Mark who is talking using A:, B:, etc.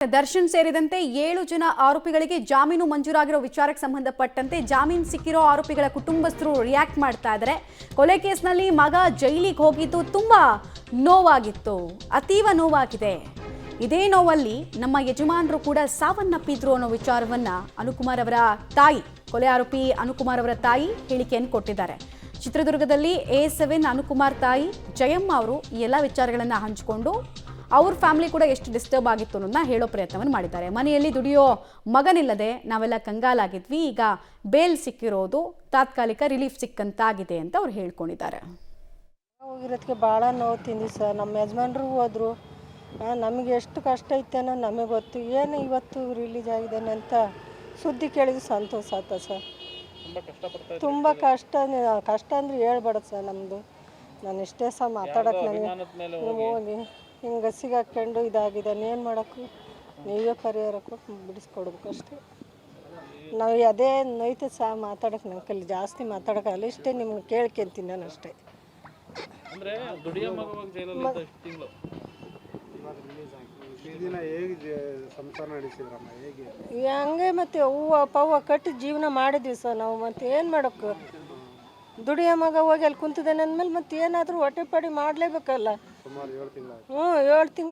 A: ದರ್ಶನ್ ಸೇರಿದಂತೆ 7 ಜನ ಆರೋಪಿಗಳಿಗೆ ಜಾಮೀನು ಮಂಜೂರಾಗಿರೋ ವಿಚಾರಕ್ಕೆ ಸಂಬಂಧಪಟ್ಟಂತೆ ಜಾಮೀನು ಸಿಕ್ಕಿರೋ ಆರೋಪಿಗಳ ಕುಟುಂಬಸ್ಥರು ರಿಯಾಕ್ಟ್ ಮಾಡ್ತಾ ಇದ್ದಾರೆ. ಕೊಲೆ ಕೇಸ್ನಲ್ಲಿ ಮಗ ಜೈಲಿಗೆ ಹೋಗಿದ್ದು ತುಂಬಾ ನೋವಾಗಿತ್ತು, ಅತೀವ ನೋವಾಗಿದೆ. ಇದೇ ನೋವಲ್ಲಿ ನಮ್ಮ ಯಜಮಾನರು ಕೂಡ ಸಾವನ್ನಪ್ಪಿದ್ರು ಅನ್ನೋ ವಿಚಾರವನ್ನ ಅನುಕುಮಾರ್ ಅವರ ತಾಯಿ, ಕೊಲೆ ಆರೋಪಿ ಅನುಕುಮಾರ್ ಅವರ ತಾಯಿ ಹೇಳಿಕೆಯನ್ನು ಕೊಟ್ಟಿದ್ದಾರೆ. ಚಿತ್ರದುರ್ಗದಲ್ಲಿ A7 ಅನುಕುಮಾರ್ ತಾಯಿ ಜಯಮ್ಮ ಅವರು ಈ ಎಲ್ಲ ವಿಚಾರಗಳನ್ನು ಹಂಚಿಕೊಂಡು ಅವ್ರ ಫ್ಯಾಮಿಲಿ ಕೂಡ ಎಷ್ಟು ಡಿಸ್ಟರ್ಬ್ ಆಗಿತ್ತು ಅನ್ನೋದನ್ನ ಹೇಳೋ ಪ್ರಯತ್ನವನ್ನು ಮಾಡಿದ್ದಾರೆ. ಮನೆಯಲ್ಲಿ ದುಡಿಯೋ ಮಗನಿಲ್ಲದೆ ನಾವೆಲ್ಲ ಕಂಗಾಲಾಗಿದ್ವಿ, ಈಗ ಬೇಲ್ ಸಿಕ್ಕಿರೋದು ತಾತ್ಕಾಲಿಕ ರಿಲೀಫ್ ಸಿಕ್ಕಂತಾಗಿದೆ ಅಂತ ಅವ್ರು ಹೇಳ್ಕೊಂಡಿದ್ದಾರೆ.
B: ಹೋಗಿರೋದಕ್ಕೆ ಭಾಳ ನೋವು ತಿಂದ್ವಿ ಸರ್. ನಮ್ಮ ಯಜಮಾನ್ರು ಹೋದ್ರು, ನಮಗೆ ಎಷ್ಟು ಕಷ್ಟ ಐತೇನೋ ನಮಗೆ ಗೊತ್ತು. ಏನು ಇವತ್ತು ರಿಲೀಸ್ ಆಗಿದ್ದಾನೆ ಅಂತ ಸುದ್ದಿ ಕೇಳಿದ್ರೆ ಸಂತೋಷ ಆಯ್ತು ಸರ್. ತುಂಬ ಕಷ್ಟ ಅಂದರೆ ಹೇಳ್ಬೇಡ ಸರ್. ನಮ್ಮದು ನಾನು ಇಷ್ಟೇ ಸಹ ಮಾತಾಡೋಕ್ಕೆ ನನಗೆ ಹೋಗಿ ಹಿಂಗೆ ಸಿಗಾಕೊಂಡು ಇದಾಗಿದ್ದಾನೆ. ಏನು ಮಾಡೋಕ್ಕೂ ನೀವೇ ಪರಿಹಾರ ಕೊಟ್ಟು ಬಿಡಿಸ್ಕೊಡ್ಬೇಕು ಅಷ್ಟೇ. ನಾವು ಅದೇ ನೋಯ್ತು ಸಹ ಮಾತಾಡೋಕ್ಕೆ ನನ್ನ ಕೈಲಿ ಜಾಸ್ತಿ ಮಾತಾಡೋಕ್ಕಲ್ಲ. ಇಷ್ಟೇ ನಿಮ್ಗೆ ಕೇಳ್ಕೊಂತೀನಿ ನಾನು ಅಷ್ಟೇ. ಹಂಗೆ ಮತ್ತೆ ಹೂವು ಪವ್ವ ಕಟ್ಟಿ ಜೀವನ ಮಾಡಿದ್ವಿ ಸರ್ ನಾವು. ಮತ್ತೆ ಏನು ಮಾಡೋಕ್ಕೆ, ದುಡಿಯೋ ಮಗ ಹೋಗಿ ಅಲ್ಲಿ ಕುಂತಿದ್ದಾನೆ ಅಂದಮೇಲೆ ಮತ್ತೆ ಏನಾದರೂ ಹೊಟ್ಟೆ ಪಡಿ ಮಾಡಲೇಬೇಕಲ್ಲ. 7 ತಿಂಗಳು